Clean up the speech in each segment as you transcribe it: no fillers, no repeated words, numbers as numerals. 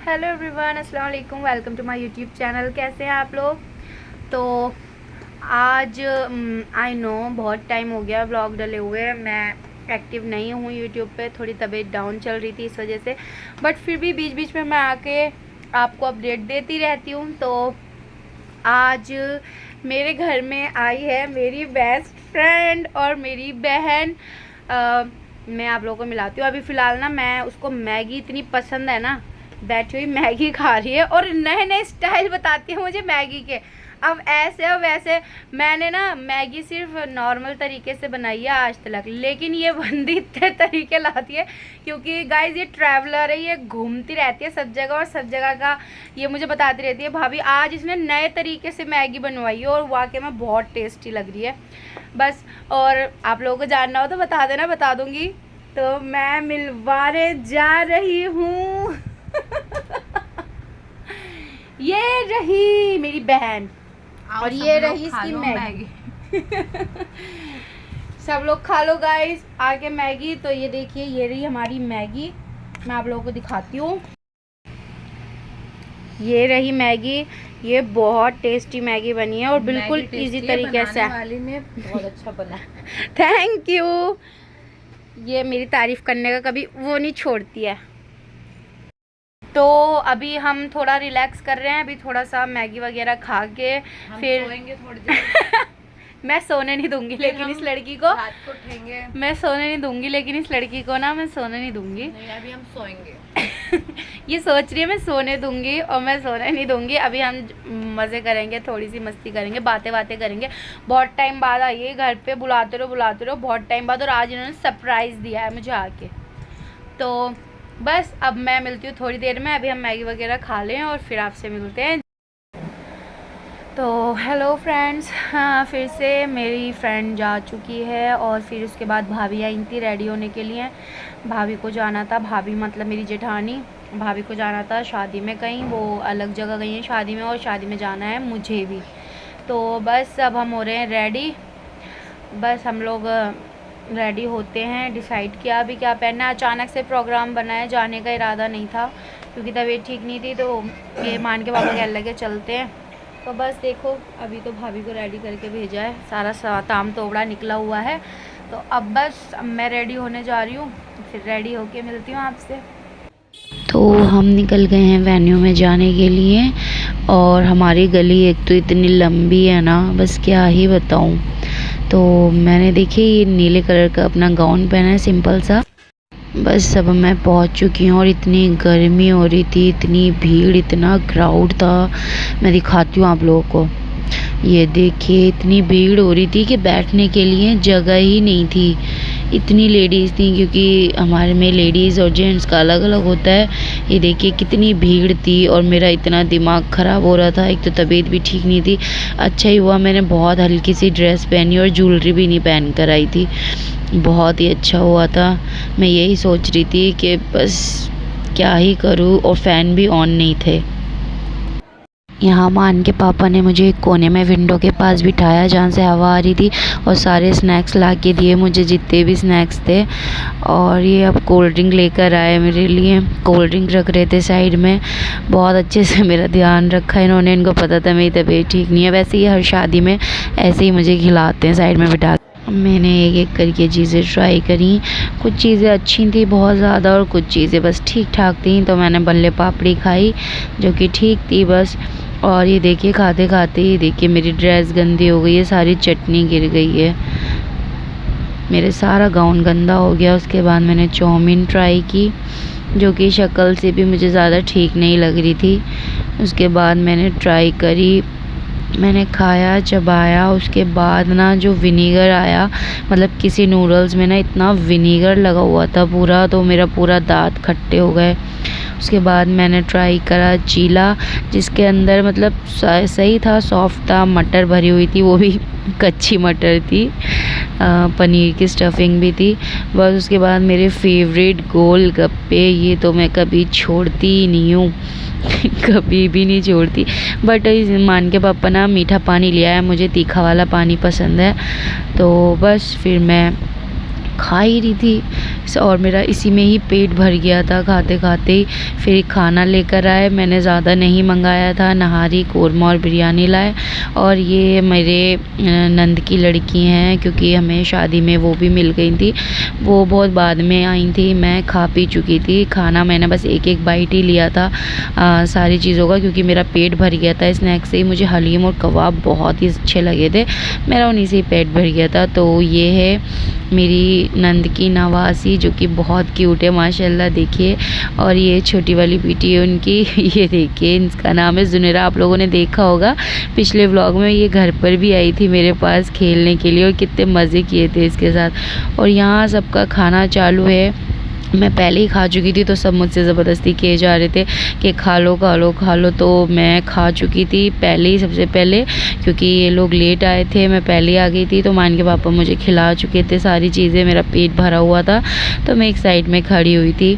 Hello everyone, अस्सलाम वालेकुम। Welcome to my YouTube channel. कैसे हैं आप लोग? तो आज आई नो बहुत टाइम हो गया व्लॉग डले हुए। मैं एक्टिव नहीं हूँ यूट्यूब पे, थोड़ी तबीयत डाउन चल रही थी इस वजह से। बट फिर भी बीच बीच में मैं आके आपको अपडेट देती रहती हूँ। तो आज मेरे घर में आई है मेरी बेस्ट फ्रेंड और मेरी बहन। मैं आप लोगों को मिलाती हूँ। अभी फ़िलहाल ना मैं उसको मैगी इतनी पसंद है ना, बैठी हुई मैगी खा रही है और नए नए स्टाइल बताती है मुझे मैगी के। अब ऐसे और वैसे मैंने ना मैगी सिर्फ नॉर्मल तरीके से बनाई है आज तक, लेकिन ये बंदी इतने तरीके लाती है क्योंकि गाइज ये ट्रैवलर है, ये घूमती रहती है सब जगह और सब जगह का ये मुझे बताती रहती है भाभी आज इसने नए तरीके से मैगी बनवाई है और वाकई में बहुत टेस्टी लग रही है। बस, और आप लोगों को जानना हो तो बता देना, बता दूंगी। तो मैं मिलवाने जा रही हूँ ये रही मेरी बहन और ये रही इसकी मैगी। सब लोग खा लो गाइस आके मैगी। तो ये देखिए, ये रही हमारी मैगी, मैं आप लोगों को दिखाती हूँ। ये रही मैगी, ये बहुत टेस्टी मैगी बनी है और बिल्कुल इजी तरीके से। वाली ने बहुत अच्छा बना। Thank you. ये मेरी तारीफ करने का कभी वो नहीं छोड़ती है। तो अभी हम थोड़ा रिलैक्स कर रहे हैं, अभी थोड़ा सा मैगी वगैरह खा के फिर सोएंगे थोड़ी देर। मैं सोने नहीं दूंगी, लेकिन इस लड़की को रात को उठेंगे। मैं सोने नहीं दूंगी, लेकिन इस लड़की को ना मैं सोने नहीं दूंगी। नहीं, अभी हम सोएंगे। ये सोच रही है मैं सोने दूंगी और मैं सोने नहीं दूंगी। अभी हम मज़े करेंगे, थोड़ी सी मस्ती करेंगे, बातें करेंगे। बहुत टाइम बाद आई है घर पे, बुलाते रहो बहुत टाइम बाद। और आज इन्होंने सरप्राइज़ दिया है मुझे आके। तो बस अब मैं मिलती हूँ थोड़ी देर में। अभी हम मैगी वगैरह खा लें और फिर आपसे मिलते हैं। तो हेलो फ्रेंड्स, हाँ फिर से मेरी फ्रेंड जा चुकी है और फिर उसके बाद भाभी आई थी रेडी होने के लिए। भाभी को जाना था, भाभी मतलब मेरी जेठानी, भाभी को जाना था शादी में कहीं, वो अलग जगह गई हैं शादी में और शादी में जाना है मुझे भी। तो बस अब हम हो रहे हैं रेडी। बस हम लोग रेडी होते हैं, डिसाइड किया अभी क्या पहनना। अचानक से प्रोग्राम बना है, जाने का इरादा नहीं था क्योंकि तबीयत ठीक नहीं थी। तो ये मान के पापा कहने लगे चलते हैं। तो बस देखो, अभी तो भाभी को रेडी करके भेजा है, सारा ताम तोबड़ा निकला हुआ है। तो अब बस मैं रेडी होने जा रही हूँ, फिर रेडी होके मिलती हूँ आपसे। तो हम निकल गए हैं वेन्यू में जाने के लिए और हमारी गली एक तो इतनी लंबी है ना, बस क्या ही बताऊँ। तो मैंने देखिए ये नीले कलर का अपना गाउन पहना है सिंपल सा। बस अब मैं पहुंच चुकी हूँ और इतनी गर्मी हो रही थी, इतनी भीड़, इतना क्राउड था। मैं दिखाती हूँ आप लोगों को। ये देखिए इतनी भीड़ हो रही थी कि बैठने के लिए जगह ही नहीं थी। इतनी लेडीज़ थी क्योंकि हमारे में लेडीज़ और जेंट्स का अलग अलग होता है। ये देखिए कितनी भीड़ थी और मेरा इतना दिमाग ख़राब हो रहा था, एक तो तबीयत भी ठीक नहीं थी। अच्छा ही हुआ मैंने बहुत हल्की सी ड्रेस पहनी और ज्वेलरी भी नहीं पहन कर आई थी, बहुत ही अच्छा हुआ था। मैं यही सोच रही थी कि बस क्या ही करूँ, और फ़ैन भी ऑन नहीं थे। यहाँ मान के पापा ने मुझे एक कोने में विंडो के पास बिठाया जहाँ से हवा आ रही थी और सारे स्नैक्स ला के दिए मुझे, जितने भी स्नैक्स थे। और ये अब कोल्ड ड्रिंक लेकर आए मेरे लिए, कोल्ड ड्रिंक रख रहे थे साइड में। बहुत अच्छे से मेरा ध्यान रखा इन्होंने, इनको पता था मेरी तबीयत ठीक नहीं है। वैसे ही हर शादी में ऐसे ही मुझे खिलाते हैं साइड में बिठा। मैंने एक एक करके चीज़ें ट्राई करी, कुछ चीज़ें अच्छी थी बहुत ज़्यादा और कुछ चीज़ें बस ठीक ठाक थी। तो मैंने बल्ले पापड़ी खाई जो कि ठीक थी बस। और ये देखिए खाते खाते ये देखिए मेरी ड्रेस गंदी हो गई है, सारी चटनी गिर गई है, मेरे सारा गाउन गंदा हो गया। उसके बाद मैंने चाउमीन ट्राई की जो कि शक्ल से भी मुझे ज़्यादा ठीक नहीं लग रही थी। उसके बाद मैंने ट्राई करी, मैंने खाया, चबाया। उसके बाद ना जो विनीगर आया, मतलब किसी नूडल्स में ना इतना विनीगर लगा हुआ था पूरा, तो मेरा पूरा दांत खट्टे हो गए। उसके बाद मैंने ट्राई करा चीला, जिसके अंदर मतलब सही था, सॉफ्ट था, मटर भरी हुई थी, वो भी कच्ची मटर थी, पनीर की स्टफिंग भी थी बस। उसके बाद मेरे फेवरेट गोल गप्पे, ये तो मैं कभी छोड़ती ही नहीं हूँ कभी भी नहीं छोड़ती। बट मान के पापा ना मीठा पानी लिया है, मुझे तीखा वाला पानी पसंद है। तो बस फिर मैं खा ही रही थी और मेरा इसी में ही पेट भर गया था खाते खाते ही। फिर खाना लेकर आए, मैंने ज़्यादा नहीं मंगाया था, नहारी, कोरमा और बिरयानी लाए। और ये मेरे नंद की लड़की हैं, क्योंकि हमें शादी में वो भी मिल गई थी, वो बहुत बाद में आई थी। मैं खा पी चुकी थी, खाना मैंने बस एक एक बाइट ही लिया था सारी चीज़ों का, क्योंकि मेरा पेट भर गया था स्नैक्स से ही। मुझे हलीम और कबाब बहुत ही अच्छे लगे थे, मेरा उन्हीं से ही पेट भर गया था। तो ये है मेरी नंद की नवासी, जो कि बहुत क्यूट है माशाल्लाह, देखिए। और ये छोटी वाली बेटी है उनकी, ये देखिए, इसका नाम है जुनेरा। आप लोगों ने देखा होगा पिछले व्लॉग में, ये घर पर भी आई थी मेरे पास खेलने के लिए और कितने मज़े किए थे इसके साथ। और यहाँ सबका खाना चालू है, मैं पहले ही खा चुकी थी, तो सब मुझसे ज़बरदस्ती किए जा रहे थे कि खा लो खा लो खा लो। तो मैं खा चुकी थी पहले ही, सबसे पहले, क्योंकि ये लोग लेट आए थे, मैं पहले ही आ गई थी। तो मान के पापा मुझे खिला चुके थे सारी चीज़ें, मेरा पेट भरा हुआ था, तो मैं एक साइड में खड़ी हुई थी।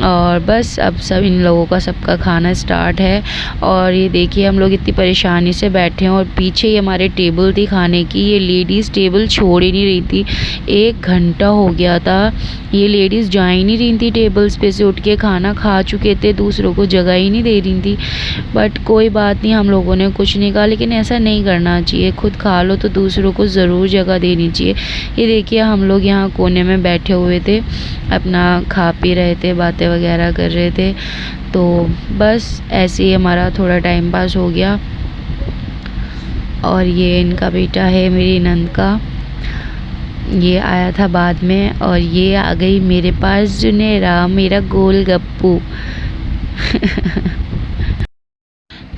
और बस अब सब इन लोगों का सबका खाना स्टार्ट है। और ये देखिए हम लोग इतनी परेशानी से बैठे हैं, और पीछे ही हमारे टेबल थी खाने की। ये लेडीज़ टेबल छोड़ ही नहीं रही थी, 1 घंटा हो गया था, ये लेडीज़ जा ही नहीं रही थी टेबल्स पे से उठ के, खाना खा चुके थे, दूसरों को जगह ही नहीं दे रही थी। बट कोई बात नहीं, हम लोगों ने कुछ नहीं कहा, लेकिन ऐसा नहीं करना चाहिए, खुद खा लो तो दूसरों को ज़रूर जगह देनी चाहिए। ये देखिए हम लोग यहाँ कोने में बैठे हुए थे, अपना खा पी रहे थे, बातें वगैरह कर रहे थे। तो बस ऐसे ही हमारा थोड़ा टाइम पास हो गया। और ये इनका बेटा है मेरी नंद का, ये आया था बाद में। और ये आ गई मेरे पास जुनेरा, मेरा गोल गप्पू।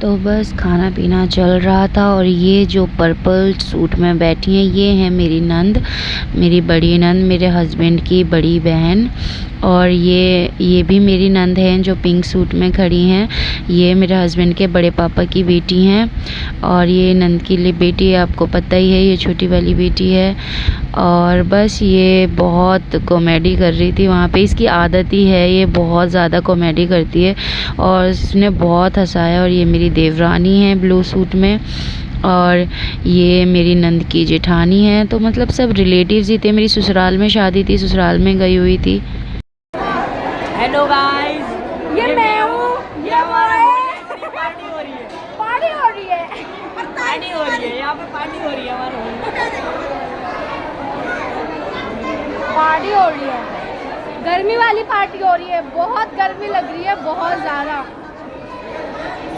तो बस खाना पीना चल रहा था। और ये जो पर्पल सूट में बैठी हैं, ये है मेरी नंद, मेरी बड़ी नंद, मेरे हस्बैंड की बड़ी बहन। और ये भी मेरी नंद हैं जो पिंक सूट में खड़ी हैं, ये मेरे हस्बैंड के बड़े पापा की बेटी हैं। और ये नंद की बेटी आपको पता ही है, ये छोटी वाली बेटी है। और बस ये बहुत कॉमेडी कर रही थी वहाँ पे, इसकी आदत ही है, ये बहुत ज़्यादा कॉमेडी करती है और इसने बहुत हंसाया। और ये मेरी देवरानी है ब्लू सूट में, और ये मेरी नंद की जेठानी है। तो मतलब सब रिलेटिव्स ही थे, मेरी ससुराल में शादी थी, ससुराल में गई हुई थी। हेलो गाइस, ये मैं हूँ, ये वो है, पार्टी हो रही है, पार्टी हो रही है, पार्टी हो रही है, यहाँ पे पार्टी हो रही है हमारे। पार्टी हो रही है, गर्मी वाली पार्टी हो रही है, बहुत गर्मी लग रही है, बहुत ज़्यादा,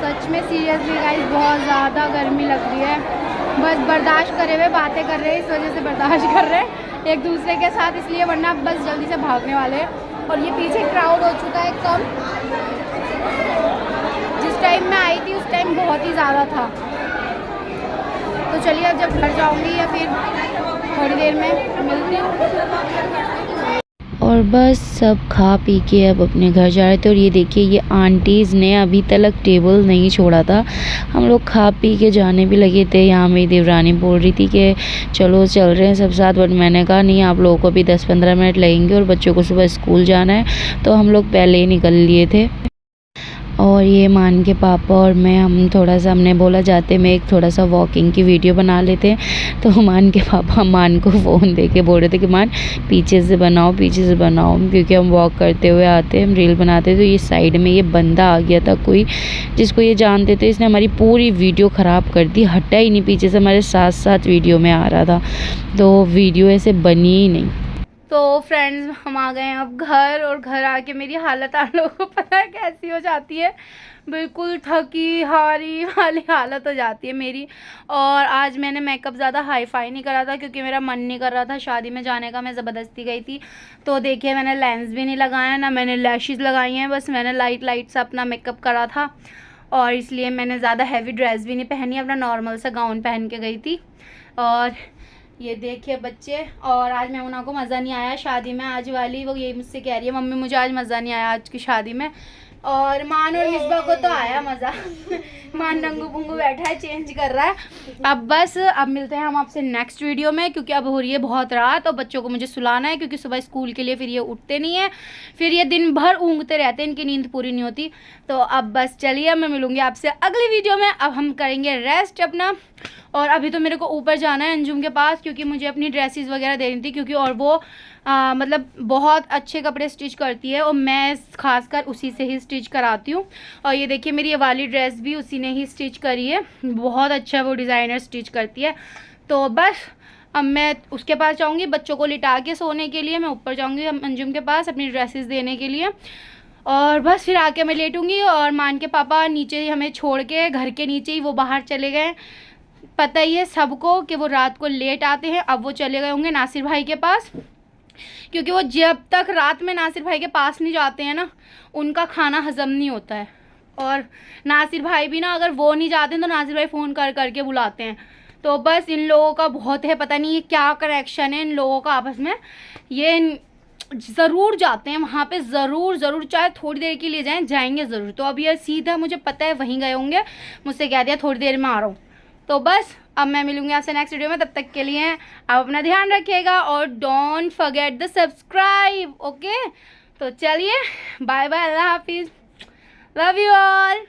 सच में सीरियसली गाइस बहुत ज़्यादा गर्मी लग रही है। बस बर्दाश्त करे हुए बातें कर रहे हैं, इस वजह से बर्दाश्त कर रहे हैं एक दूसरे के साथ, इसलिए, वरना बस जल्दी से भागने वाले हैं। और ये पीछे क्राउड हो चुका है कम, जिस टाइम मैं आई थी उस टाइम बहुत ही ज़्यादा था। तो चलिए अब जब घर जाऊंगी या फिर थोड़ी देर में मिलती हूँ। और बस सब खा पी के अब अपने घर जा रहे थे। और ये देखिए ये आंटीज़ ने अभी तक टेबल नहीं छोड़ा था, हम लोग खा पी के जाने भी लगे थे। यहाँ मेरी देवरानी बोल रही थी कि चलो चल रहे हैं सब साथ, बट मैंने कहा नहीं, आप लोगों को अभी 10-15 मिनट लगेंगे और बच्चों को सुबह स्कूल जाना है, तो हम लोग पहले ही निकल लिए थे। और ये मान के पापा और मैं, हम थोड़ा सा, हमने बोला जाते में एक थोड़ा सा वॉकिंग की वीडियो बना लेते हैं। तो मान के पापा मान को फ़ोन दे के बोल रहे थे कि मान पीछे से बनाओ, पीछे से बनाओ, क्योंकि हम वॉक करते हुए आते हैं, हम रील बनाते। तो ये साइड में ये बंदा आ गया था कोई, जिसको ये जानते थे, इसने हमारी पूरी वीडियो ख़राब कर दी, हटा ही नहीं, पीछे से हमारे साथ साथ वीडियो में आ रहा था, तो वीडियो ऐसे बनी ही नहीं। तो फ्रेंड्स हम आ गए हैं अब घर, और घर आके मेरी हालत आप लोगों को पता है कैसी हो जाती है, बिल्कुल थकी हारी वाली हालत हो जाती है मेरी। और आज मैंने मेकअप ज़्यादा हाई फाई नहीं करा था, क्योंकि मेरा मन नहीं कर रहा था शादी में जाने का, मैं ज़बरदस्ती गई थी। तो देखिए मैंने लेंस भी नहीं लगाया, ना मैंने लैशेज़ लगाई हैं, बस मैंने लाइट लाइट सा अपना मेकअप करा था। और इसलिए मैंने ज़्यादा हैवी ड्रेस भी नहीं पहनी, अपना नॉर्मल सा गाउन पहन के गई थी। और ये देखिए बच्चे, और आज मेमुना को मज़ा नहीं आया शादी में आज वाली, वो ये मुझसे कह रही है मम्मी मुझे आज मज़ा नहीं आया आज की शादी में। और मान और मिसबा को तो आया मज़ा मान नंगू पुंगू बैठा है, चेंज कर रहा है। अब बस अब मिलते हैं हम आपसे नेक्स्ट वीडियो में, क्योंकि अब हो रही है बहुत रात और बच्चों को मुझे सुलाना है, क्योंकि सुबह स्कूल के लिए फिर ये उठते नहीं है, फिर ये दिन भर ऊँगते रहते हैं, इनकी नींद पूरी नहीं होती। तो अब बस चलिए मैं मिलूँगी आपसे अगली वीडियो में। अब हम करेंगे रेस्ट अपना, और अभी तो मेरे को ऊपर जाना है अंजुम के पास, क्योंकि मुझे अपनी ड्रेसेस वगैरह देनी थी, क्योंकि और वो मतलब बहुत अच्छे कपड़े स्टिच करती है और मैं खासकर उसी से ही स्टिच कराती हूँ। और ये देखिए मेरी ये वाली ड्रेस भी उसी ने ही स्टिच करी है, बहुत अच्छा वो डिज़ाइनर स्टिच करती है। तो बस अब मैं उसके पास जाऊँगी बच्चों को लिटा के सोने के लिए, मैं ऊपर जाऊँगी अंजुम के पास अपनी ड्रेसेस देने के लिए, और बस फिर आके मैं लेटूँगी। और मान के पापा नीचे ही हमें छोड़ के घर के नीचे ही वो बाहर चले गए। पता ही है सबको कि वो रात को लेट आते हैं। अब वो चले गए होंगे नासिर भाई के पास, क्योंकि वो जब तक रात में नासिर भाई के पास नहीं जाते हैं ना, उनका खाना हज़म नहीं होता है। और नासिर भाई भी ना, अगर वो नहीं जाते हैं तो नासिर भाई फ़ोन कर करके बुलाते हैं। तो बस इन लोगों का बहुत है, पता नहीं ये क्या कनेक्शन है इन लोगों का आपस में। ये ज़रूर जाते हैं वहाँ पे, ज़रूर चाहे थोड़ी देर के लिए जाएंगे ज़रूर। तो अब ये सीधा मुझे पता है वहीं गए होंगे, मुझसे कह दिया थोड़ी देर में आ रहा हूँ। तो बस अब मैं मिलूंगी आपसे नेक्स्ट वीडियो में, तब तक के लिए आप अपना ध्यान रखिएगा और don't forget the subscribe. Okay, तो चलिए बाय बाय, अल्लाह हाफिज़, लव यू ऑल।